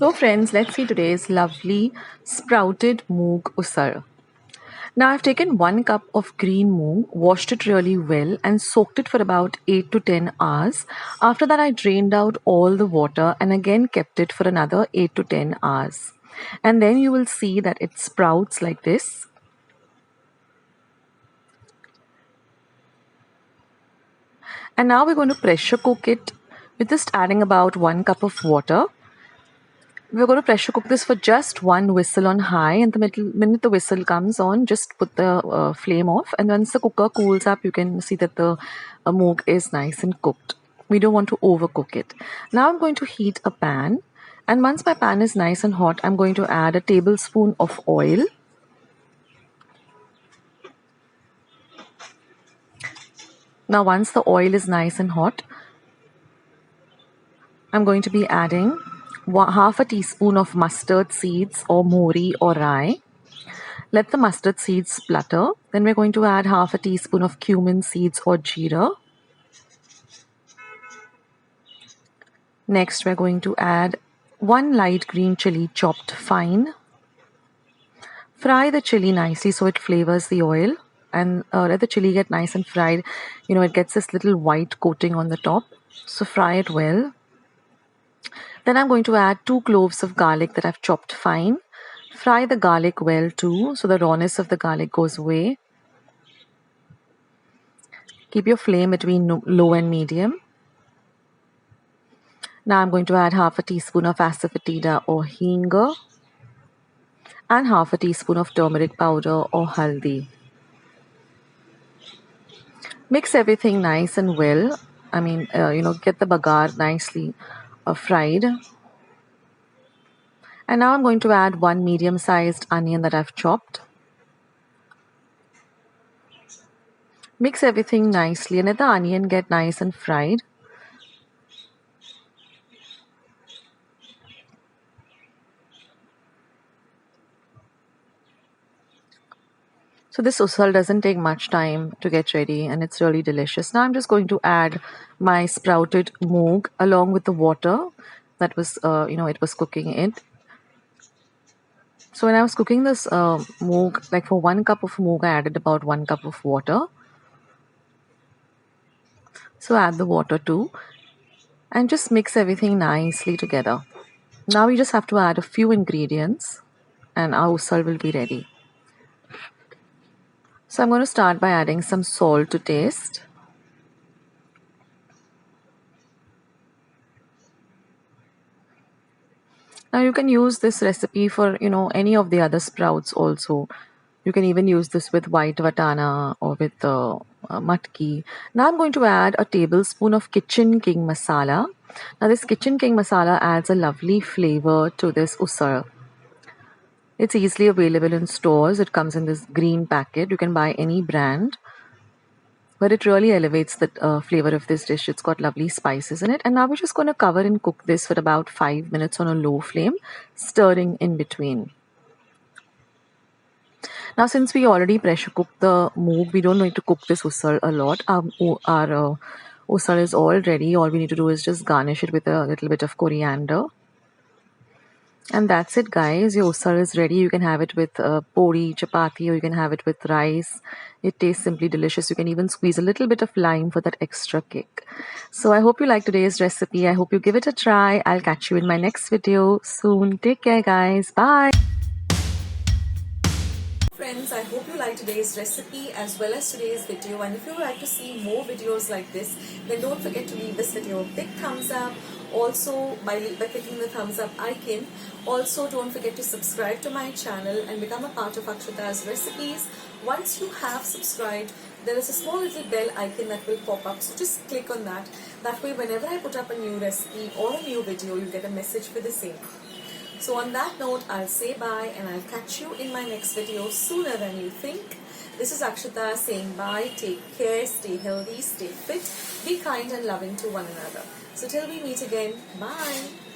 So friends, let's see today's lovely sprouted moong usal. Now I've taken 1 cup of green moong, washed it really well and soaked it for about 8 to 10 hours. After that I drained out all the water and again kept it for another 8 to 10 hours. And then you will see that it sprouts like this. And now we're going to pressure cook it with just adding about 1 cup of water. We're going to pressure cook this for just one whistle on high, and the minute the whistle comes on, just put the flame off, and once the cooker cools up, you can see that the moong is nice and cooked. We don't want to overcook it. Now I'm going to heat a pan, and once my pan is nice and hot, I'm going to add a tablespoon of oil. Now once the oil is nice and hot, I'm going to be adding half a teaspoon of mustard seeds or mori or rye. Let the mustard seeds splutter. Then we're going to add half a teaspoon of cumin seeds or jeera. Next, we're going to add 1 light green chili chopped fine. Fry the chili nicely so it flavors the oil, and let the chili get nice and fried. You know, it gets this little white coating on the top. So fry it well. Then I'm going to add 2 cloves of garlic that I've chopped fine. Fry the garlic well too, so the rawness of the garlic goes away. Keep your flame between low and medium. Now I'm going to add half a teaspoon of asafoetida or hing and half a teaspoon of turmeric powder or haldi. Mix everything nice and well. Get the bagar nicely fried. And now I'm going to add 1 medium-sized onion that I've chopped. Mix everything nicely and let the onion get nice and fried. So this usal doesn't take much time to get ready and it's really delicious. Now I'm just going to add my sprouted moong along with the water that was, it was cooking it. So when I was cooking this moong, like for 1 cup of moong, I added about 1 cup of water. So add the water too and just mix everything nicely together. Now we just have to add a few ingredients and our usal will be ready. So I'm going to start by adding some salt to taste. Now you can use this recipe for any of the other sprouts also. You can even use this with white vatana or with matki. Now I'm going to add a tablespoon of Kitchen King masala. Now this Kitchen King masala adds a lovely flavor to this usal. It's easily available in stores. It comes in this green packet. You can buy any brand. But it really elevates the flavor of this dish. It's got lovely spices in it. And now we're just going to cover and cook this for about 5 minutes on a low flame, stirring in between. Now, since we already pressure cooked the moong, we don't need to cook this usal a lot. Our usal is all ready. All we need to do is just garnish it with a little bit of coriander. And that's it, guys. Your usal is ready. You can have it with pori, chapati, or you can have it with rice. It tastes simply delicious. You can even squeeze a little bit of lime for that extra kick. So I hope you like today's recipe. I hope you give it a try. I'll catch you in my next video soon. Take care, guys. Bye. Friends, I hope you like today's recipe as well as today's video, and if you would like to see more videos like this, then don't forget to leave this video a big thumbs up. Also by clicking the thumbs up icon. Also don't forget to subscribe to my channel and become a part of Akshata's recipes. Once you have subscribed, there is a small little bell icon that will pop up, so just click on that. That way whenever I put up a new recipe or a new video, you get a message for the same. So on that note, I'll say bye and I'll catch you in my next video sooner than you think. This is Akshata saying bye, take care, stay healthy, stay fit, be kind and loving to one another. So till we meet again, bye.